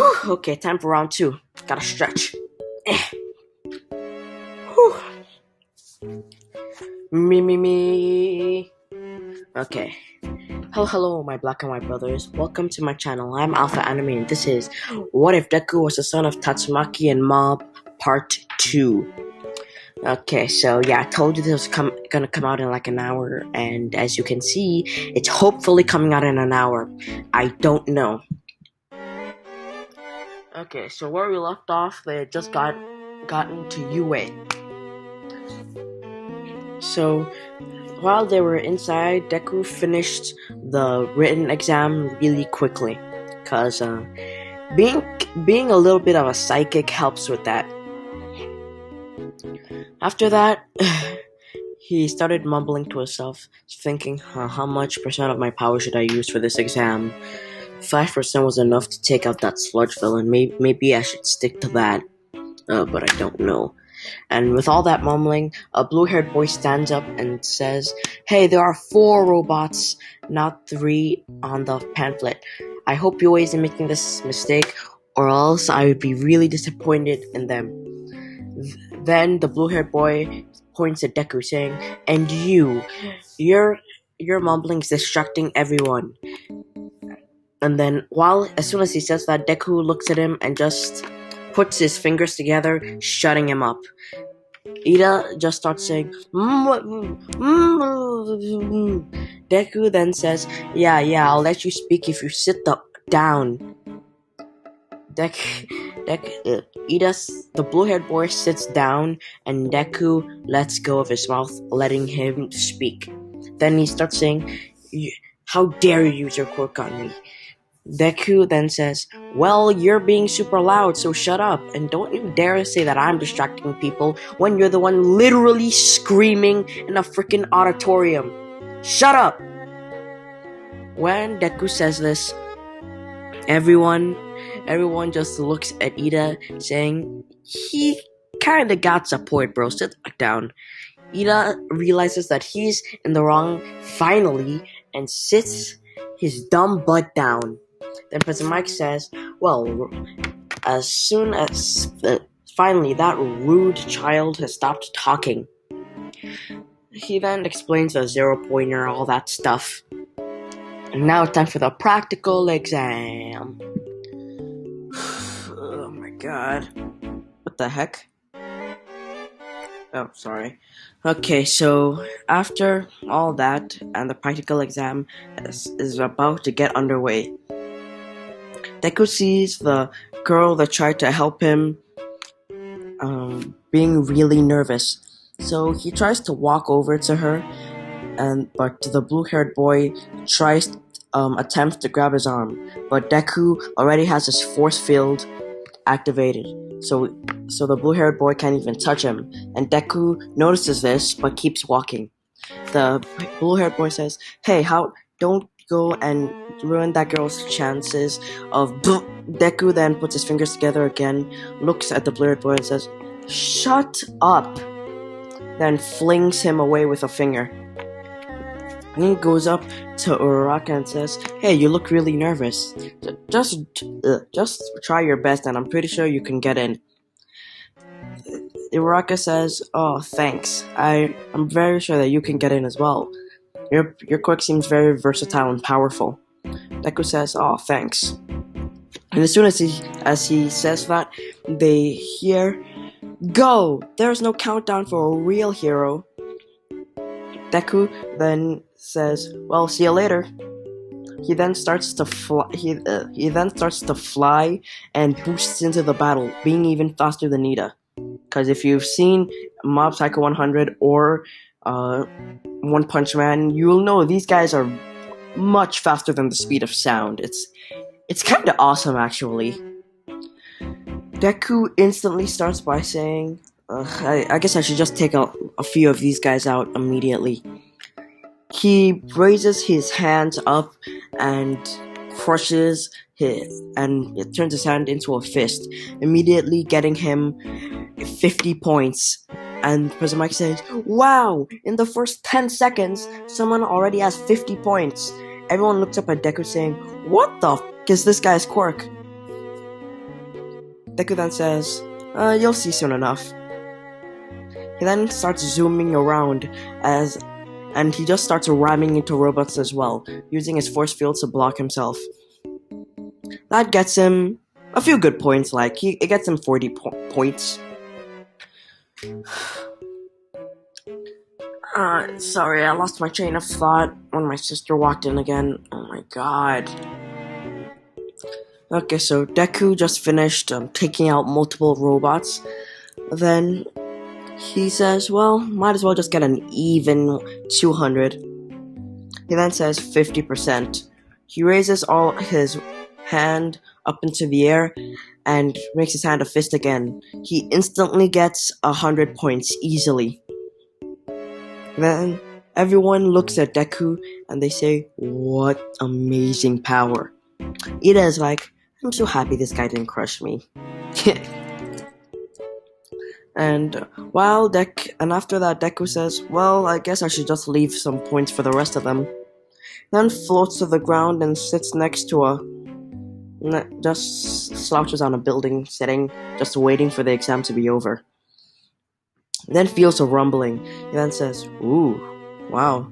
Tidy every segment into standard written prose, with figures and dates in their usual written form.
Whew, okay, time for round two. Gotta stretch. Whew. Me. Okay. Hello, my black and white brothers. Welcome to my channel. I'm Alpha Anime, and this is What If Deku Was the Son of Tatsumaki and Mob Part 2. Okay, so yeah, I told you this was gonna come out in like an hour, and as you can see, it's hopefully coming out in an hour. I don't know. Okay, so where we left off, they had just gotten to UA. So while they were inside, Deku finished the written exam really quickly, cause being a little bit of a psychic helps with that. After that, he started mumbling to himself, thinking, how much percent of my power should I use for this exam? 5% was enough to take out that sludge villain. Maybe I should stick to that. But I don't know. And with all that mumbling, a blue-haired boy stands up and says, "Hey, there are 4 robots, not 3 on the pamphlet. I hope you isn't making this mistake, or else I would be really disappointed in them." Then the blue-haired boy points at Deku, saying, "And your mumbling is distracting everyone." And then, as soon as he says that, Deku looks at him and just puts his fingers together, shutting him up. Ida just starts saying, Deku then says, yeah, I'll let you speak if you sit down. The blue-haired boy sits down, and Deku lets go of his mouth, letting him speak. Then he starts saying, how dare you use your quirk on me? Deku then says, well, you're being super loud, so shut up, and don't you dare say that I'm distracting people when you're the one literally screaming in a freaking auditorium. Shut up! When Deku says this, everyone just looks at Ida, saying, he kinda got support, bro, sit back down. Ida realizes that he's in the wrong finally, and sits his dumb butt down. Then President Mike says, well, as soon as finally that rude child has stopped talking. He then explains the 0-pointer, all that stuff. And now it's time for the practical exam. Oh my god. What the heck? Oh, sorry. Okay, so after all that, and the practical exam is about to get underway, Deku sees the girl that tried to help him being really nervous. So he tries to walk over to her, but the blue-haired boy attempts to grab his arm, but Deku already has his force field activated. So the blue-haired boy can't even touch him, and Deku notices this but keeps walking. The blue-haired boy says, "Hey, don't go and ruin that girl's chances of." Deku then puts his fingers together again, looks at the blue-haired boy and says, "Shut up!" Then flings him away with a finger. And he goes up to Uraraka and says, "Hey, you look really nervous. Just try your best, and I'm pretty sure you can get in." Uraraka says, "Oh, thanks. I'm very sure that you can get in as well. Your quirk seems very versatile and powerful." Deku says, "Oh, thanks." And as soon as he says that, they hear, "Go! There's no countdown for a real hero." Deku then says, "Well, see you later." He then starts to fly. He then starts to fly and boosts into the battle, being even faster than Ida. Because if you've seen Mob Psycho 100 or One Punch Man, you'll know these guys are much faster than the speed of sound. It's kind of awesome, actually. Deku instantly starts by saying, I guess I should just take a few of these guys out immediately. He raises his hands up and crushes and it turns his hand into a fist, immediately getting him 50 points. And President Mike says, "Wow, in the first 10 seconds, someone already has 50 points. Everyone looks up at Deku saying, "What the f*** is this guy's quirk?" Deku then says, you'll see soon enough. He then starts zooming around and he just starts ramming into robots as well, using his force field to block himself. That gets him a few good points, like it gets him 40 points. Sorry, I lost my train of thought when my sister walked in again. Oh my god. Okay, so Deku just finished taking out multiple robots. Then he says, well, might as well just get an even 200. He then says 50%. He raises all his hand up into the air and makes his hand a fist again. He instantly gets 100 points easily. Then everyone looks at Deku and they say, what amazing power. Ida is like, I'm so happy this guy didn't crush me. And after that, Deku says, well, I guess I should just leave some points for the rest of them. Then floats to the ground and sits next to just slouches on a building sitting, just waiting for the exam to be over. Then feels a rumbling. He then says, ooh, wow.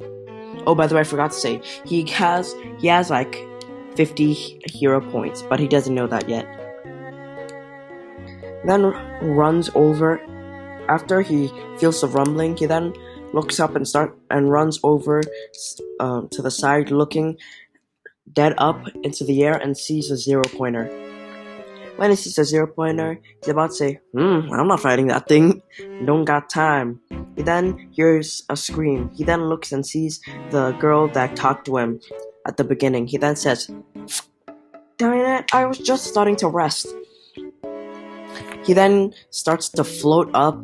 Oh, by the way, I forgot to say, he has like 50 hero points, but he doesn't know that yet. Then runs over. After he feels the rumbling, he then looks up and runs over to the side, looking dead up into the air and sees a 0-pointer. When he sees a 0-pointer, he's about to say, I'm not fighting that thing. Don't got time. He then hears a scream. He then looks and sees the girl that talked to him at the beginning. He then says, darn it, I was just starting to rest. He then starts to float up.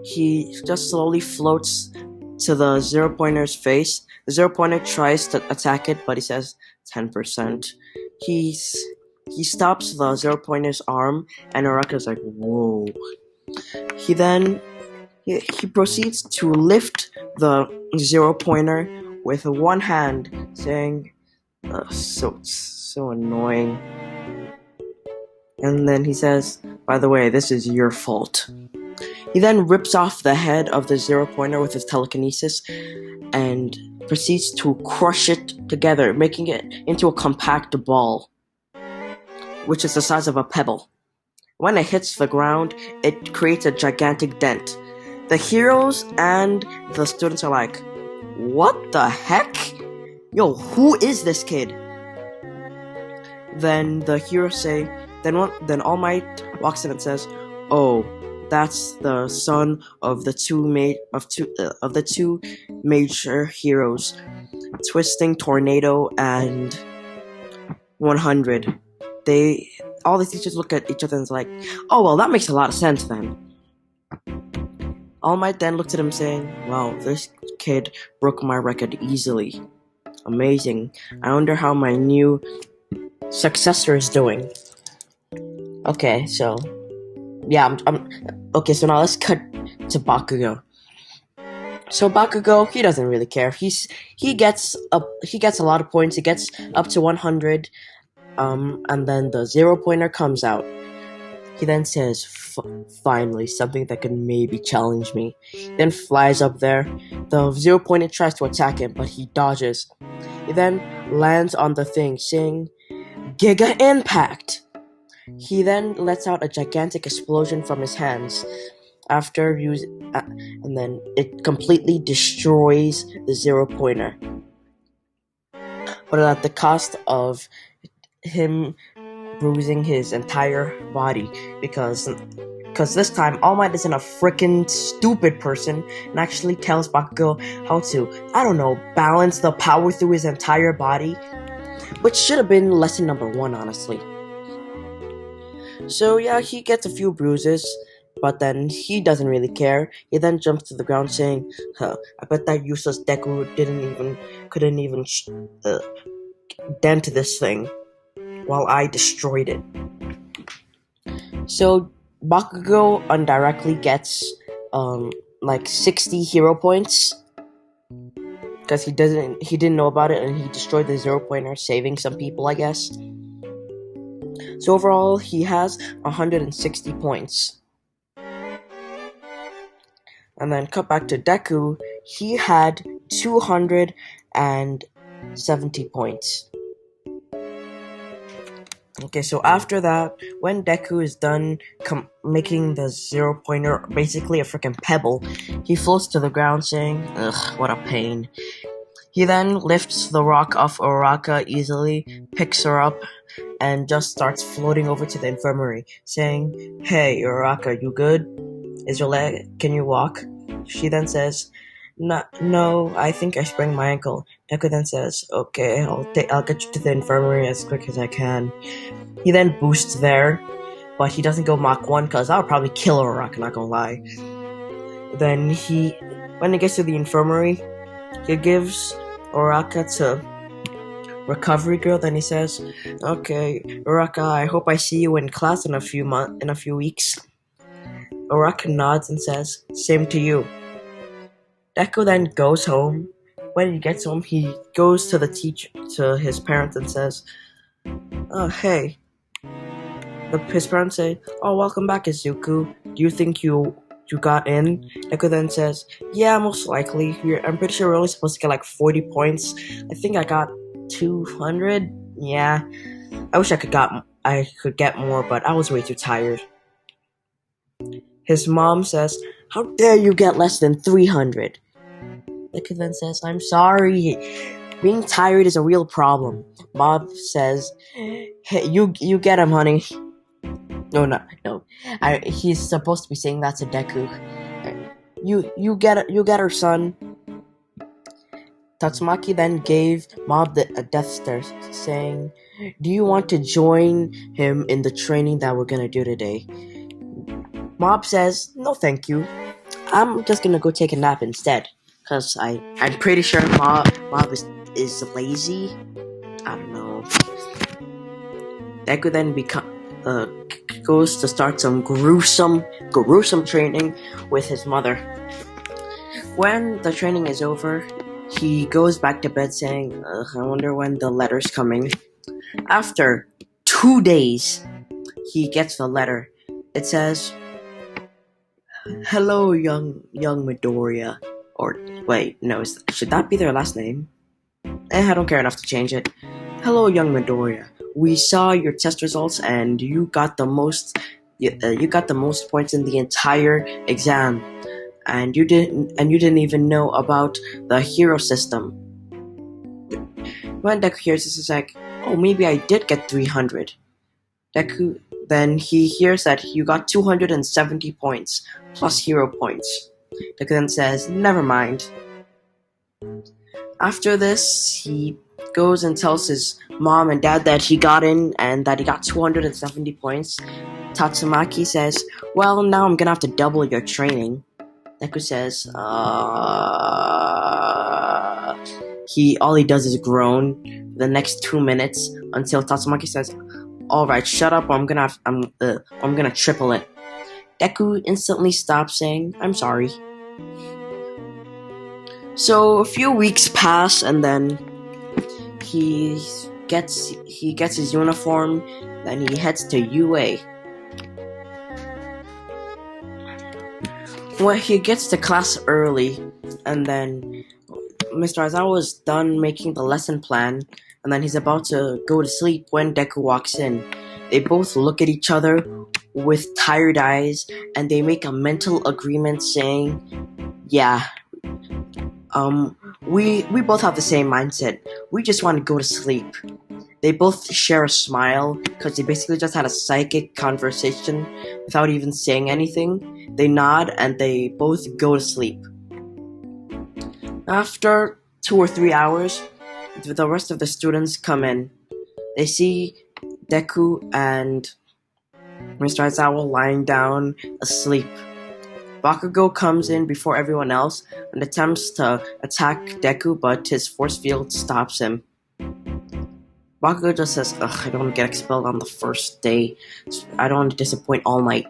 He just slowly floats to the 0-pointer's face. The 0-pointer tries to attack it, but he says 10%. He stops the 0-pointer's arm, and Araka's like, whoa. He then he proceeds to lift the 0-pointer with one hand, saying, so annoying. And then he says, by the way, this is your fault. He then rips off the head of the 0-pointer with his telekinesis and proceeds to crush it together, making it into a compact ball, which is the size of a pebble. When it hits the ground, it creates a gigantic dent. The heroes and the students are like, what the heck? Yo, who is this kid? Then the heroes say, then All Might walks in and says, oh, that's the son of the two major heroes, Twisting, Tornado, and 100. All the teachers look at each other and is like, oh well, that makes a lot of sense then. All Might then looks at him saying, wow, this kid broke my record easily. Amazing. I wonder how my new successor is doing. Okay, so yeah, okay, so now let's cut to Bakugo. So Bakugo, he doesn't really care. He gets a lot of points. He gets up to 100, and then the 0-pointer comes out. He then says, finally, something that can maybe challenge me. Then flies up there. The 0-pointer tries to attack him, but he dodges. He then lands on the thing, saying, Giga Impact! He then lets out a gigantic explosion from his hands. And then it completely destroys the 0-pointer. But at the cost of him bruising his entire body, because this time All Might isn't a freaking stupid person and actually tells Bakugo how to, I don't know, balance the power through his entire body, which should have been lesson number 1, honestly. So yeah, he gets a few bruises, but then he doesn't really care. He then jumps to the ground saying, I bet that useless Deku couldn't even dent this thing, while I destroyed it. So Bakugo indirectly gets like 60 hero points because he didn't know about it and he destroyed the 0-pointer, saving some people, I guess. So overall, he has 160 points. And then cut back to Deku, he had 270 points. Okay, so after that, when Deku is done making the 0-pointer basically a freaking pebble, he floats to the ground saying, "Ugh, what a pain." He then lifts the rock off Uraraka easily, picks her up, and just starts floating over to the infirmary, saying, "Hey, Uraraka, you good? Is your leg? Can you walk?" She then says, "No, I think I sprained my ankle." Deku then says, "Okay, I'll get you to the infirmary as quick as I can." He then boosts there, but he doesn't go Mach 1 because that would probably kill Uraraka, not gonna lie. Then when he gets to the infirmary, he gives Uraraka to Recovery Girl. Then he says, "Okay, Uraraka, I hope I see you in class in a few weeks." Uraraka nods and says, "Same to you." Deku then goes home. When he gets home, he goes to to his parents and says, "Oh, hey." His parents say, "Oh, welcome back, Izuku. Do you think you got in?" Deku then says, "Yeah, most likely. I'm pretty sure we're only supposed to get like 40 points. I think I got 200. Yeah, I wish I could get more, but I was way too tired." His mom says, "How dare you get less than 300?" Deku then says, "I'm sorry. Being tired is a real problem." Mom says, "Hey, you get him, honey." No. He's supposed to be saying that to Deku. You get her, son. Tatsumaki then gave Mob a death stare, saying, "Do you want to join him in the training that we're gonna do today?" Mob says, "No, thank you. I'm just gonna go take a nap instead." Cause I'm pretty sure Mob is lazy. I don't know. Deku then goes to start some gruesome training with his mother. When the training is over, he goes back to bed saying, "I wonder when the letter's coming." After 2 days, he gets the letter. It says, "Hello, young Midoriya." Or, wait, no, should that be their last name? I don't care enough to change it. "Hello, young Midoriya. We saw your test results and you got the most points in the entire exam. And you didn't even know about the hero system." When Deku hears this, he's like, "Oh, maybe I did get 300. Deku then he hears that you got 270 points plus hero points. Deku then says, "Never mind." After this, he goes and tells his mom and dad that he got in and that he got 270 points. Tatsumaki says, "Well, now I'm gonna have to double your training." Deku says, all he does is groan for the next 2 minutes until Tatsumaki says, "Alright, shut up, or I'm gonna triple it." Deku instantly stops saying, "I'm sorry." So a few weeks pass, and then he gets his uniform, then he heads to UA. Well, he gets to class early, and then Mr. Aizawa is done making the lesson plan, and then he's about to go to sleep when Deku walks in. They both look at each other with tired eyes, and they make a mental agreement saying, "Yeah, we both have the same mindset. We just want to go to sleep." They both share a smile because they basically just had a psychic conversation without even saying anything. They nod and they both go to sleep. After 2 or 3 hours, the rest of the students come in. They see Deku and Mr. Aizawa lying down asleep. Bakugo comes in before everyone else and attempts to attack Deku, but his force field stops him. Bakugo just says, "Ugh, I don't want to get expelled on the first day. I don't want to disappoint All Might."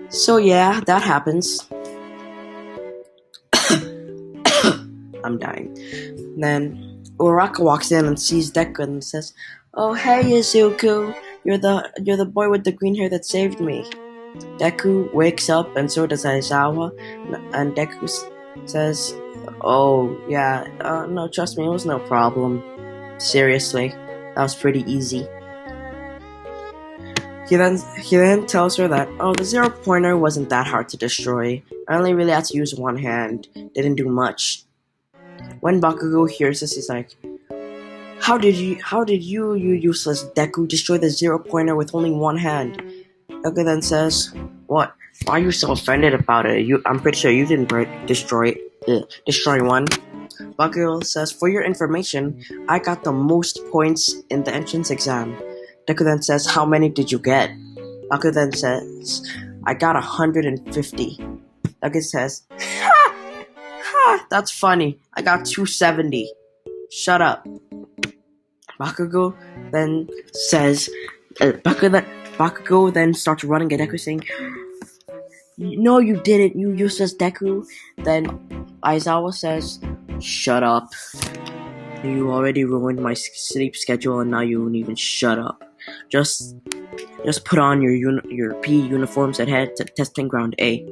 So yeah, that happens. I'm dying. Then Uraraka walks in and sees Deku and says, "Oh, hey, Izuku. you're the boy with the green hair that saved me." Deku wakes up and so does Aizawa, and Deku says, "Oh yeah, no, trust me, it was no problem. Seriously, that was pretty easy." He then tells her that, "Oh, the zero pointer wasn't that hard to destroy. I only really had to use one hand. Didn't do much." When Bakugo hears this, he's like, "How did you useless Deku, destroy the zero pointer with only one hand?" Deku then says, "What? Why are you so offended about it? I'm pretty sure you didn't destroy one." Bakugo says, "For your information, I got the most points in the entrance exam." Deku then says, "How many did you get?" Bakugo then says, "I got 150. Deku says, "Ha! Ha! That's funny. I got 270. Shut up." Bakugo then says, Bakugo then starts running at Deku saying, "No, you didn't, you useless Deku." Then Aizawa says, "Shut up. You already ruined my sleep schedule and now you won't even shut up. Just put on your PE uniforms and head to testing ground A."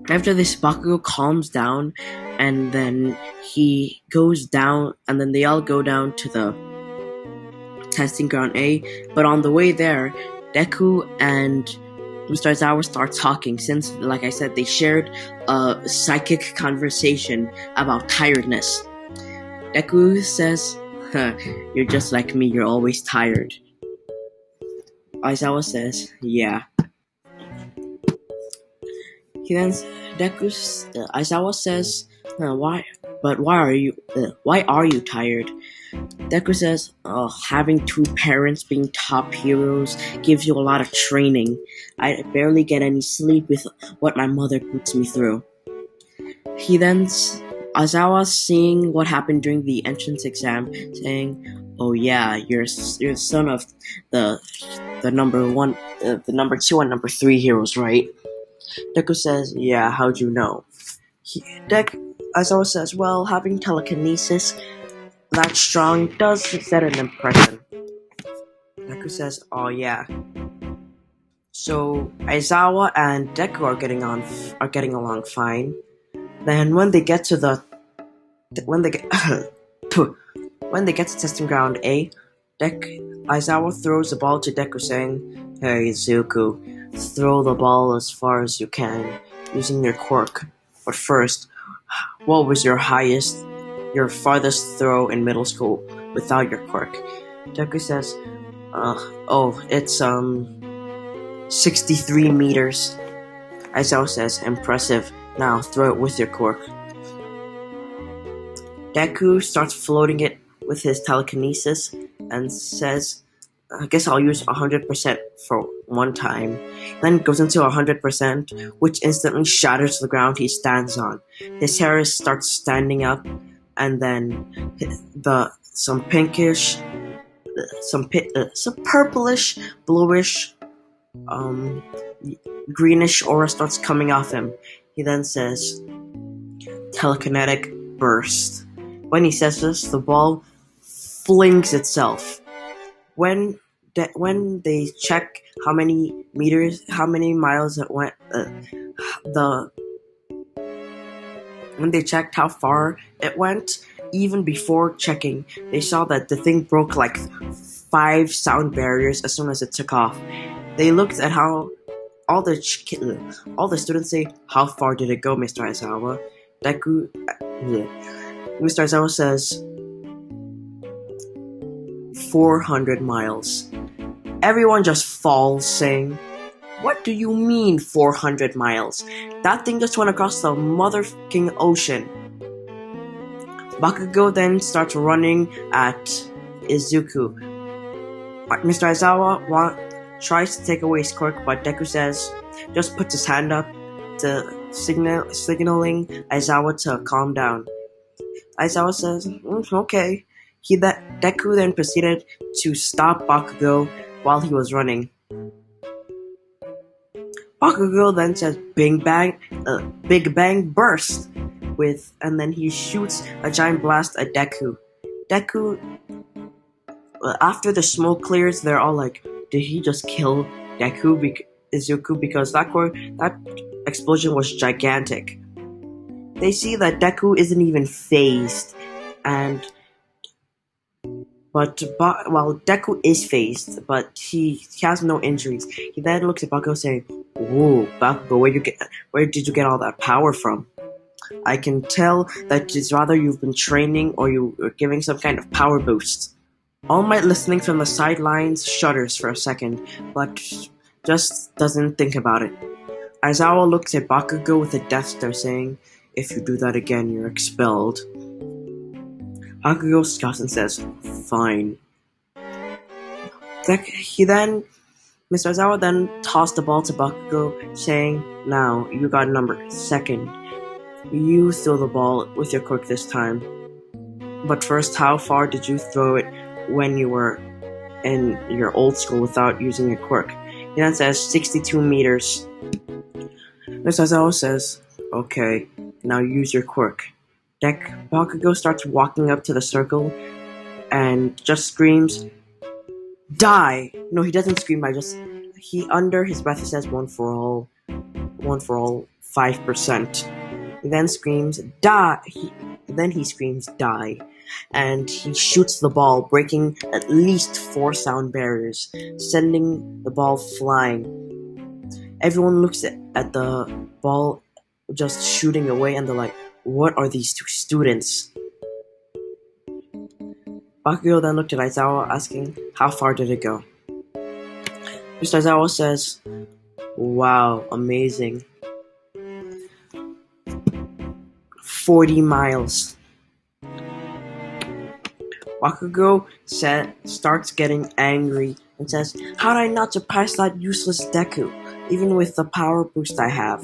After this, Bakugo calms down, and then he goes down, and then they all go down to the testing ground A. But on the way there, Deku and Mr. Aizawa start talking, since, like I said, they shared a psychic conversation about tiredness. Deku says, "Huh, you're just like me, you're always tired." Aizawa says, "Yeah." He then Aizawa says, "Why? But why are you tired?" Deku says, "Oh, having two parents being top heroes gives you a lot of training. I barely get any sleep with what my mother puts me through." Aizawa, seeing what happened during the entrance exam, saying, "Oh yeah, you're the son of the number 2 and number 3 heroes, right?" Deku says, "Yeah, how'd you know?" Aizawa says, "Well, having telekinesis that strong does set an impression." Deku says, "Oh yeah." So Aizawa and Deku are getting along fine. Then when they get to when they get to testing ground A, Aizawa throws the ball to Deku, saying, "Hey Zuko, throw the ball as far as you can using your quirk. But first, what was your farthest throw in middle school without your quirk?" Deku says, "Oh, it's 63 meters." Aizawa says, "Impressive. Now throw it with your quirk." Deku starts floating it with his telekinesis and says, "I guess I'll use 100% for one time." Then goes into 100%, which instantly shatters the ground he stands on. His hair starts standing up, and then some pinkish, some purplish, bluish, greenish aura starts coming off him. He then says, "Telekinetic burst." When he says this, the ball flings itself. When they check how many miles it went, when they checked how far it went, even before checking, they saw that the thing broke like 5 sound barriers as soon as it took off. They looked at how all the students say, "How far did it go, Mr. Aizawa?" Mr. Aizawa says, 400 miles. Everyone just falls, saying, "What do you mean 400 miles? That thing just went across the motherfucking ocean." Bakugo then starts running at Izuku. Mr. Aizawa tries to take away his quirk, but Deku just puts his hand up to signaling Aizawa to calm down. Aizawa says, "Okay." Deku then proceeded to stop Bakugo while he was running. Bakugo then says, "Big bang burst," and then he shoots a giant blast at Deku. Deku After the smoke clears, they're all like, "Did he just kill Izuku? Because that explosion was gigantic." They see that Deku isn't even phased, and while Deku is phased, but he has no injuries. He then looks at Bakugo saying, "Whoa, Bakugo, where did you get all that power from? I can tell that it's rather you've been training or you are giving some kind of power boost." All Might, listening from the sidelines, shudders for a second, but just doesn't think about it. Aizawa looks at Bakugo with a death stare, saying, "If you do that again, you're expelled." Bakugo scoffs and says, "Fine." Mr. Aizawa then tossed the ball to Bakugo, saying, "Now, you got number second. You throw the ball with your quirk this time. But first, how far did you throw it when you were in your old school without using a quirk?" He then says, 62 meters. Mr. Aizawa says, "Okay, now use your quirk." Bakugo starts walking up to the circle and just screams, "Die!" No, he doesn't scream, he under his breath says, one for all, 5%. He then screams, "Die!" Then he screams, "Die!" And he shoots the ball, breaking at least 4 sound barriers, sending the ball flying. Everyone looks at the ball just shooting away, and they're like, "What are these two students?" Bakugo then looked at Aizawa, asking, "How far did it go?" Mr. Aizawa says, "Wow, amazing. 40 miles. Bakugo starts getting angry and says, "How did I not surpass that useless Deku, even with the power boost I have?"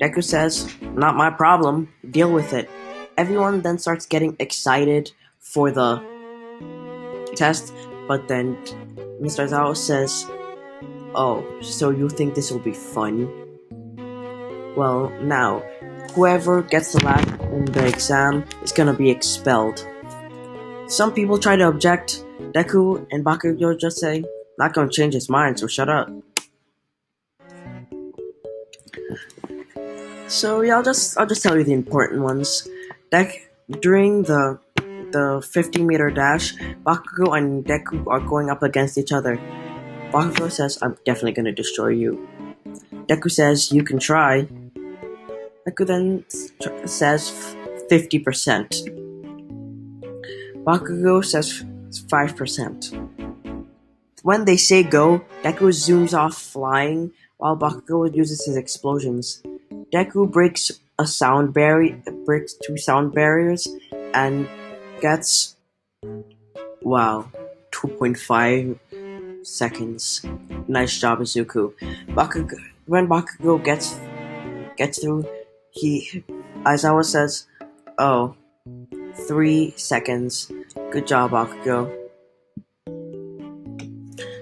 Deku says, "Not my problem. Deal with it." Everyone then starts getting excited for the test, but then Mr. Aizawa says, "Oh, so you think this will be fun? Well, now, whoever gets the last in the exam is gonna be expelled." Some people try to object. Deku and Bakugo just say, "Not gonna change his mind, so shut up." So yeah, I'll just tell you the important ones. During the 50-meter dash, Bakugo and Deku are going up against each other. Bakugo says, "I'm definitely gonna destroy you." Deku says, "You can try." Deku then says 50%. Bakugo says 5%. When they say go, Deku zooms off flying, while Bakugo uses his explosions. Deku breaks breaks 2 sound barriers, and gets, 2.5 seconds. Nice job, Izuku. When Bakugo gets through, Aizawa says, "Oh, 3 seconds. Good job, Bakugo."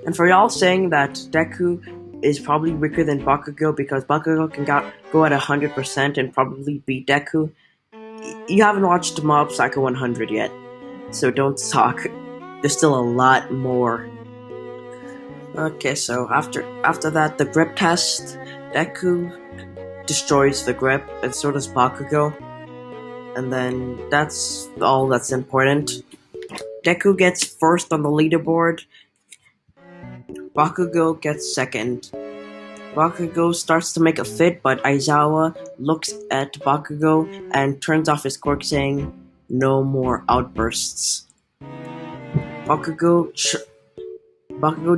And for y'all saying that Deku is probably weaker than Bakugo because Bakugo can go at 100% and probably beat Deku, you haven't watched Mob Psycho 100 yet, so don't talk. There's still a lot more. Okay, so after that, the grip test, Deku destroys the grip, and so does Bakugo. And then that's all that's important. Deku gets first on the leaderboard. Bakugo gets second. Bakugo starts to make a fit, but Aizawa looks at Bakugo and turns off his quirk, saying, "No more outbursts." Bakugo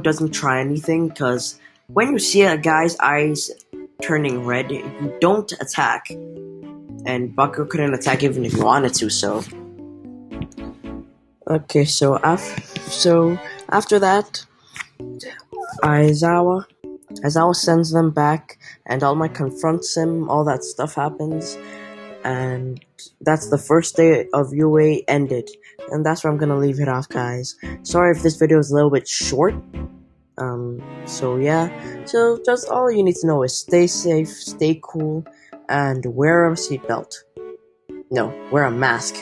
doesn't try anything, because when you see a guy's eyes turning red, you don't attack. And Bakugo couldn't attack even if he wanted to, so... Okay, so after that, Aizawa sends them back, and All Might confronts him, all that stuff happens, and that's the first day of UA ended. And that's where I'm gonna leave it off, guys. Sorry if this video is a little bit short. So yeah. So just all you need to know is stay safe, stay cool, and wear a seatbelt. No, wear a mask.